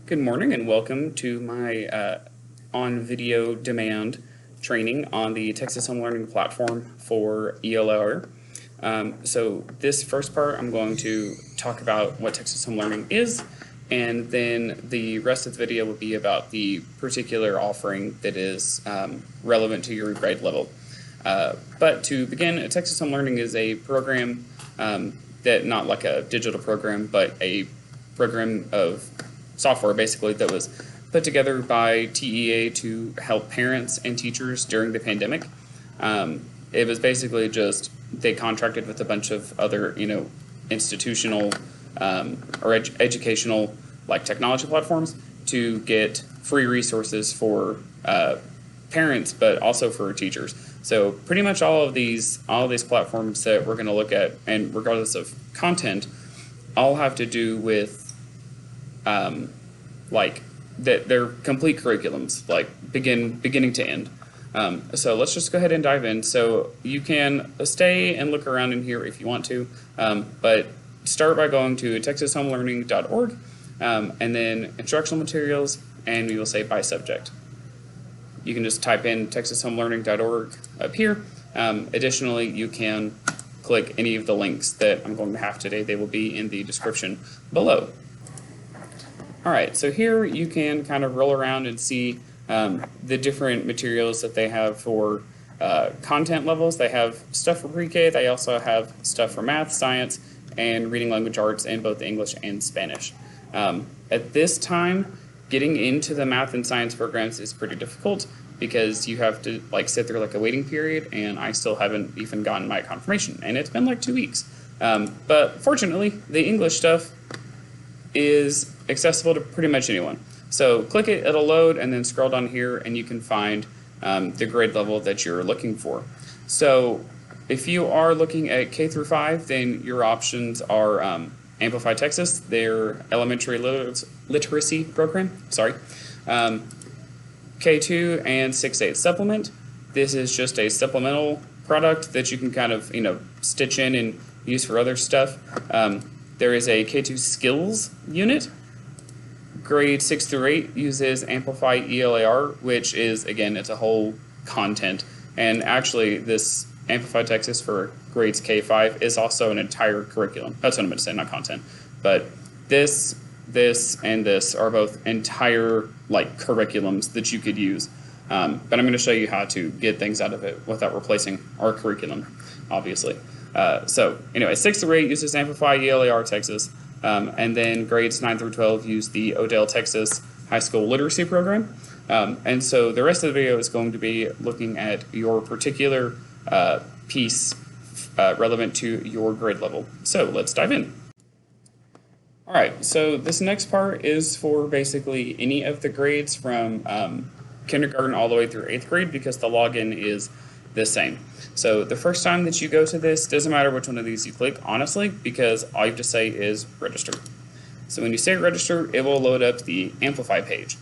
Good morning and welcome to my on-video demand training on the Texas Home Learning Platform for ELAR. So this first part I'm going to talk about what Texas Home Learning is, and then the rest of the video will be about the particular offering that is relevant to your grade level. But to begin, Texas Home Learning is a program that, not like a digital program, but a program of software basically that was put together by TEA to help parents and teachers during the pandemic. It was basically just they contracted with a bunch of other, institutional or educational like technology platforms to get free resources for parents, but also for teachers. So pretty much all of these platforms that we're going to look at, and regardless of content, all have to do with like that they're complete curriculums, like beginning to end. So let's just go ahead and dive in. So you can stay and look around in here if you want to, but start by going to texashomelearning.org and then instructional materials, and we will say by subject. You can just type in texashomelearning.org up here. Additionally, you can click any of the links that I'm going to have today. They will be in the description below. All right, so here you can kind of roll around and see the different materials that they have for content levels. They have stuff for pre-K. They also have stuff for math, science, and reading language arts in both English and Spanish. At this time, getting into the math and science programs is pretty difficult because you have to sit through a waiting period, and I still haven't even gotten my confirmation, and it's been 2 weeks. But fortunately, the English stuff is accessible to pretty much anyone. So click it, it'll load, and then scroll down here and you can find the grade level that you're looking for. So if you are looking at K through 5, then your options are Amplify Texas, their elementary literacy program, K2 and 6-8 supplement. This is just a supplemental product that you can kind of stitch in and use for other stuff. There is a K2 skills unit. Grade 6 through 8 uses Amplify ELAR, which is, again, it's a whole content. And actually, this Amplify Texas for grades K5 is also an entire curriculum. That's what I meant to say, not content. But this, and this are both entire curriculums that you could use. But I'm going to show you how to get things out of it without replacing our curriculum, obviously. So anyway, 6 through 8 uses Amplify ELAR Texas. And then grades 9 through 12 use the Odell, Texas High School Literacy Program. And so the rest of the video is going to be looking at your particular piece relevant to your grade level. So let's dive in. All right, so this next part is for basically any of the grades from kindergarten all the way through 8th grade, because the login is the same. So the first time that you go to this, doesn't matter which one of these you click, honestly, because all you have to say is register. So when you say register, it will load up the Amplify page.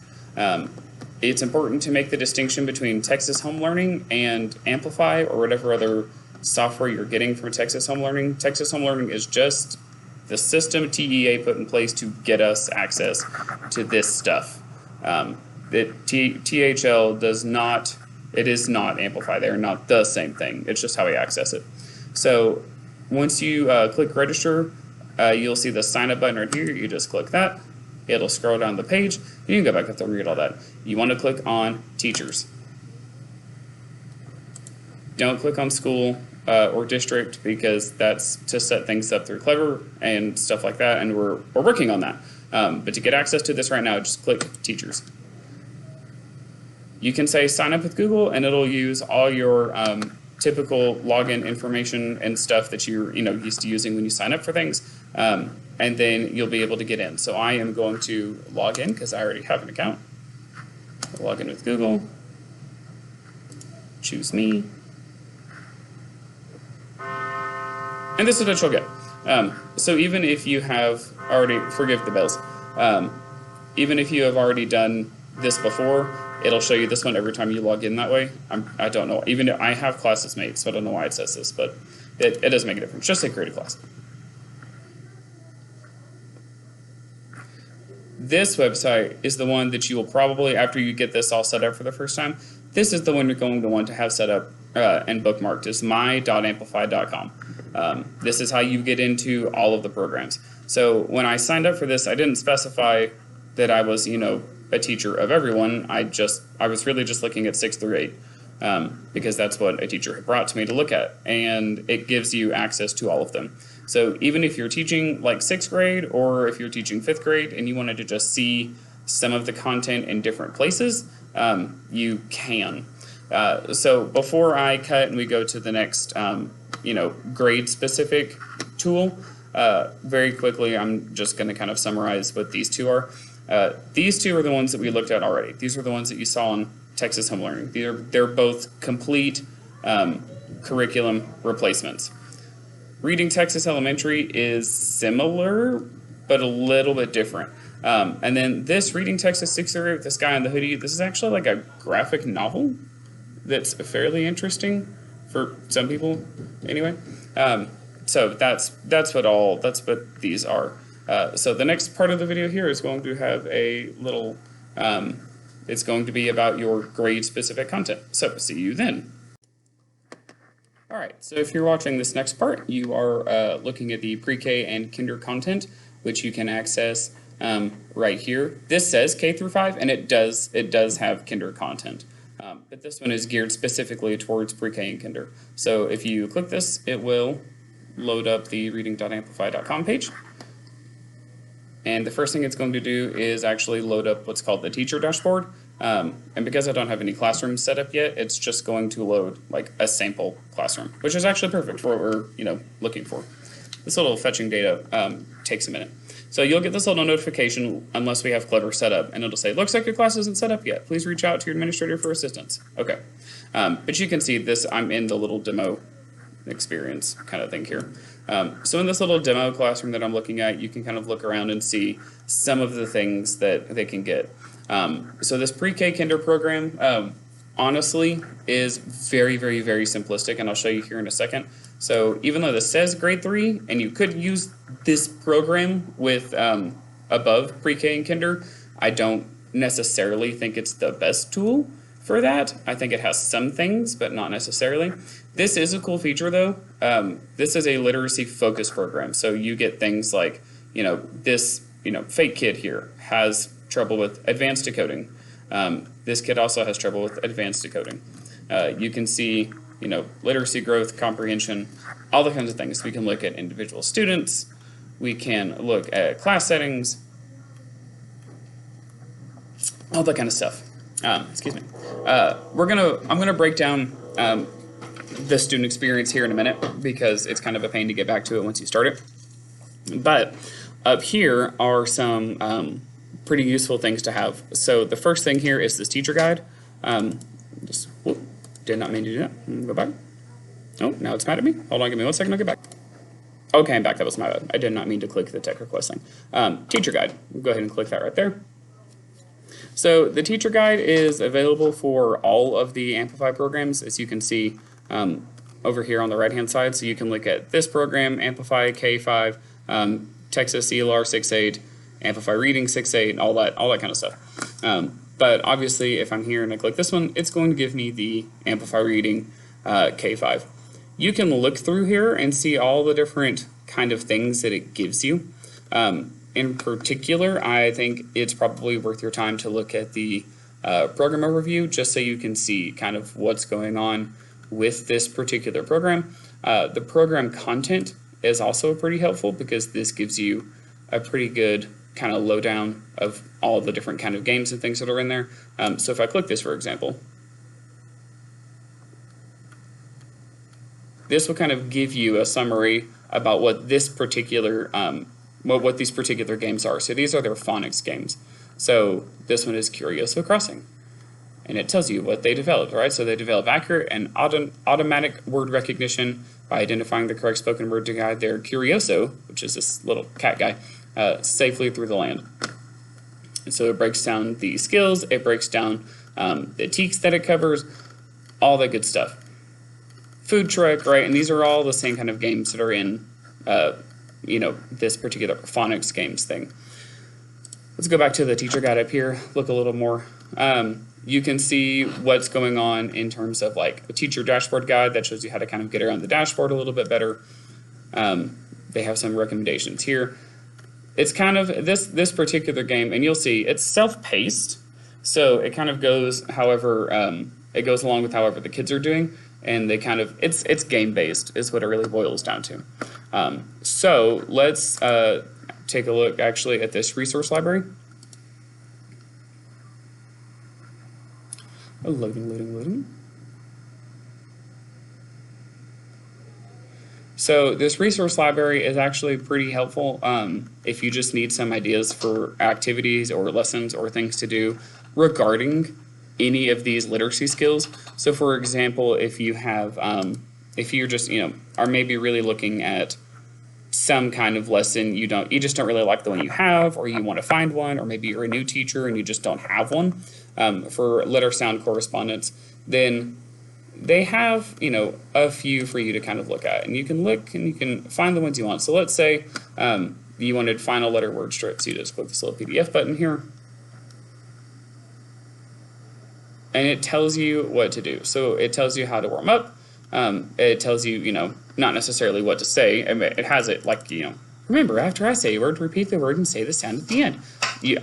It's important to make the distinction between Texas Home Learning and Amplify, or whatever other software you're getting from Texas Home Learning. Texas Home Learning is just the system TEA put in place to get us access to this stuff. THL does not. It is not Amplify. They're not the same thing. It's just how we access it. So once you click register, you'll see the sign up button right here. You just click that. It'll scroll down the page. You can go back up there and read all that. You want to click on teachers. Don't click on school or district, because that's to set things up through Clever and stuff like that, and we're working on that. But to get access to this right now, just click teachers. You can say sign up with Google, and it'll use all your typical login information and stuff that you're used to using when you sign up for things, and then you'll be able to get in. So I am going to log in because I already have an account. I'll log in with Google. Choose me, and this is what you'll get. So even if you have already, forgive the bells, even if you have already done this before, it'll show you this one every time you log in that way. I don't know. Even if I have classes made, so I don't know why it says this, but it doesn't make a difference. Just say create a class. This website is the one that you will probably, after you get this all set up for the first time, this is the one you're going to want to have set up and bookmarked, is my.amplify.com. This is how you get into all of the programs. So when I signed up for this, I didn't specify that I was, a teacher of everyone. I was really just looking at 6th through 8. Because that's what a teacher had brought to me to look at, and it gives you access to all of them. So even if you're teaching like 6th grade, or if you're teaching 5th grade and you wanted to just see some of the content in different places, you can. So before I cut and we go to the next, grade specific tool, very quickly, I'm just going to kind of summarize what these two are. These two are the ones that we looked at already. These are the ones that you saw on Texas Home Learning. They're both complete curriculum replacements. Reading Texas Elementary is similar, but a little bit different. And then this Reading Texas 6th through 8, this guy in the hoodie, this is actually like a graphic novel that's fairly interesting for some people anyway. So that's what these are. So the next part of the video here is going to have a little, it's going to be about your grade specific content. So see you then. All right, so if you're watching this next part, you are looking at the pre-K and kinder content, which you can access right here. This says K through 5, and it does have kinder content. But this one is geared specifically towards pre-K and kinder. So if you click this, it will load up the reading.amplify.com page. And the first thing it's going to do is actually load up what's called the teacher dashboard. And because I don't have any classrooms set up yet, it's just going to load like a sample classroom, which is actually perfect for what we're looking for. This little fetching data takes a minute. So you'll get this little notification unless we have Clever set up, and it'll say, looks like your class isn't set up yet. Please reach out to your administrator for assistance. Okay. But you can see this, I'm in the little demo experience kind of thing here. So in this little demo classroom that I'm looking at, you can kind of look around and see some of the things that they can get. So this pre-K kinder program, honestly, is very, very, very simplistic, and I'll show you here in a second. So even though this says grade 3, and you could use this program with above pre-K and kinder, I don't necessarily think it's the best tool for that. I think it has some things, but not necessarily. This is a cool feature, though. This is a literacy focused program, so you get things like, this, fake kid here has trouble with advanced decoding. This kid also has trouble with advanced decoding. You can see, literacy growth, comprehension, all the kinds of things. We can look at individual students. We can look at class settings, all that kind of stuff. Excuse me. I'm gonna break down the student experience here in a minute because it's kind of a pain to get back to it once you start it. But up here are some pretty useful things to have. So the first thing here is this teacher guide. Did not mean to do that. Go back. Oh, now it's mad at me. Hold on, give me 1 second, I'll get back. Okay, I'm back. That was my bad. I did not mean to click the tech request thing. Teacher guide. Go ahead and click that right there. So the teacher guide is available for all of the Amplify programs, as you can see over here on the right-hand side. So you can look at this program, Amplify K5, Texas ELAR 6.8, Amplify Reading 6.8, all that kind of stuff. But obviously, if I'm here and I click this one, it's going to give me the Amplify Reading K5. You can look through here and see all the different kind of things that it gives you. In particular, I think it's probably worth your time to look at the program overview just so you can see kind of what's going on with this particular program. The program content is also pretty helpful because this gives you a pretty good kind of lowdown of all the different kind of games and things that are in there. So if I click this, for example, this will kind of give you a summary about what this particular what these particular games are. So these are their phonics games. So this one is Curioso Crossing, and it tells you what they developed, right? So they develop accurate and automatic word recognition by identifying the correct spoken word to guide their Curioso, which is this little cat guy, safely through the land. And so it breaks down the skills, it breaks down the teaks that it covers, all that good stuff. Food truck, right? And these are all the same kind of games that are in, this particular phonics games thing. Let's go back to the teacher guide up here, look a little more. You can see what's going on in terms of like a teacher dashboard guide that shows you how to kind of get around the dashboard a little bit better. They have some recommendations here. It's kind of this particular game, and you'll see it's self-paced, so it kind of goes however it goes along with however the kids are doing, and they kind of it's game-based is what it really boils down to. So let's take a look actually at this resource library. Oh, loading. So this resource library is actually pretty helpful if you just need some ideas for activities or lessons or things to do regarding any of these literacy skills. So for example, if you have, if you're just, are maybe really looking at some kind of lesson you just don't really like the one you have, or you want to find one, or maybe you're a new teacher and you just don't have one for letter sound correspondence, then they have, a few for you to kind of look at, and you can look and you can find the ones you want. So let's say you wanted final letter word strips. You just click this little PDF button here, and it tells you what to do. So it tells you how to warm up. It tells you, not necessarily what to say. It has it like, remember, after I say a word, repeat the word and say the sound at the end. You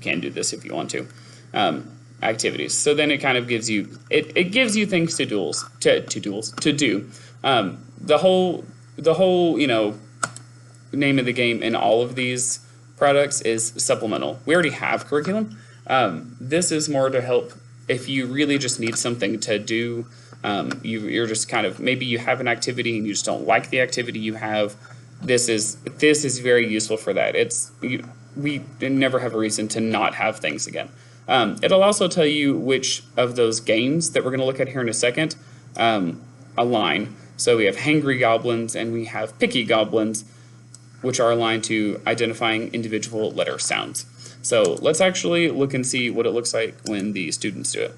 can do this if you want to. Activities. So then it kind of gives you, it gives you things to do. The whole, name of the game in all of these products is supplemental. We already have curriculum. This is more to help if you really just need something to do. You're just kind of, maybe you have an activity and you just don't like the activity you have. This is very useful for that. We never have a reason to not have things again. It'll also tell you which of those games that we're going to look at here in a second align. So we have hangry goblins and we have picky goblins, which are aligned to identifying individual letter sounds. So let's actually look and see what it looks like when the students do it.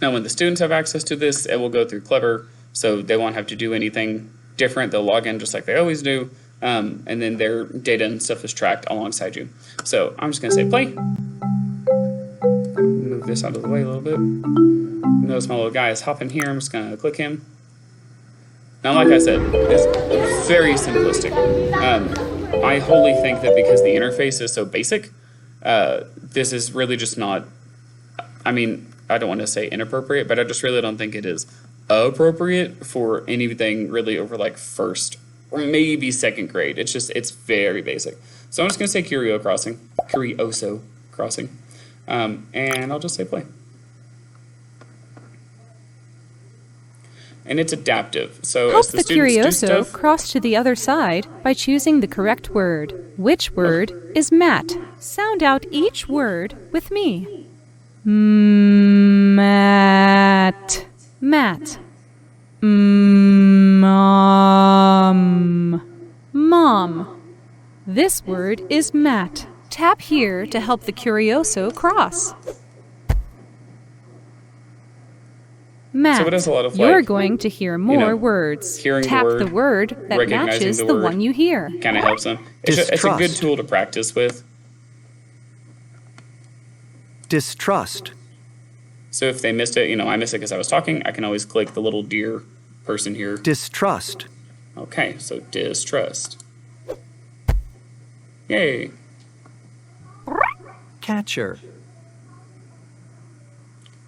Now when the students have access to this, it will go through Clever, so they won't have to do anything different. They'll log in just like they always do, and then their data and stuff is tracked alongside you. So I'm just going to say play. Move this out of the way a little bit. Notice my little guy is hopping here. I'm just going to click him. Now, like I said, it's very simplistic. I wholly think that because the interface is so basic, this is really just not, I don't want to say inappropriate, but I just really don't think it is appropriate for anything really over like first or maybe second grade. It's very basic. So I'm just going to say Curioso Crossing, and I'll just say play. And it's adaptive. So help as the students do Curioso stuff, cross to the other side by choosing the correct word. Which word is mat? Sound out each word with me. Mat. Mat. Mom. Mom. This word is mat. Tap here to help the Curioso cross. Mat. So it is a lot of You're going to hear more words. hearing Tap the the word that recognizing matches the the word. one you hear. kind of helps them. It's a good tool to practice with. Distrust. So if they missed it, I missed it because I was talking, I can always click the little deer person here. Distrust. Okay, so distrust. Yay. Catcher.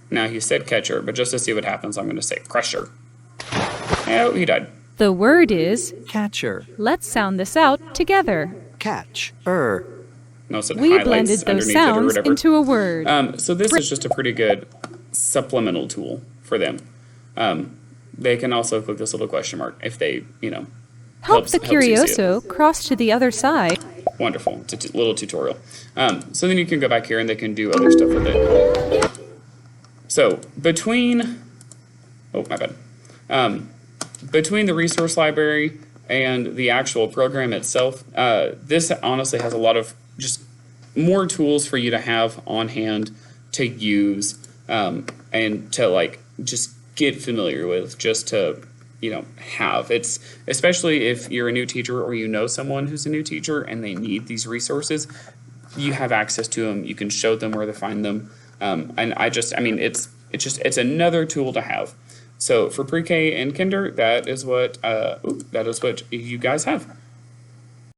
Now he said catcher, but just to see what happens, I'm going to say crusher. Oh, he died. The word is, Catcher. let's sound this out together. Catch. No, so We highlights blended those underneath it or sounds whatever. into a word. So this is just a pretty good supplemental tool for them. They can also click this little question mark if they, Help helps the you see it. Curioso cross to the other side. Wonderful. It's a little tutorial. So then you can go back here and they can do other stuff with it. So between the resource library and the actual program itself, this honestly has a lot of just more tools for you to have on hand to use and to just get familiar with, just to have. It's especially if you're a new teacher or you know someone who's a new teacher and they need these resources, you have access to them. You can show them where to find them. And it's another tool to have. So for pre-K and kinder, that is what you guys have.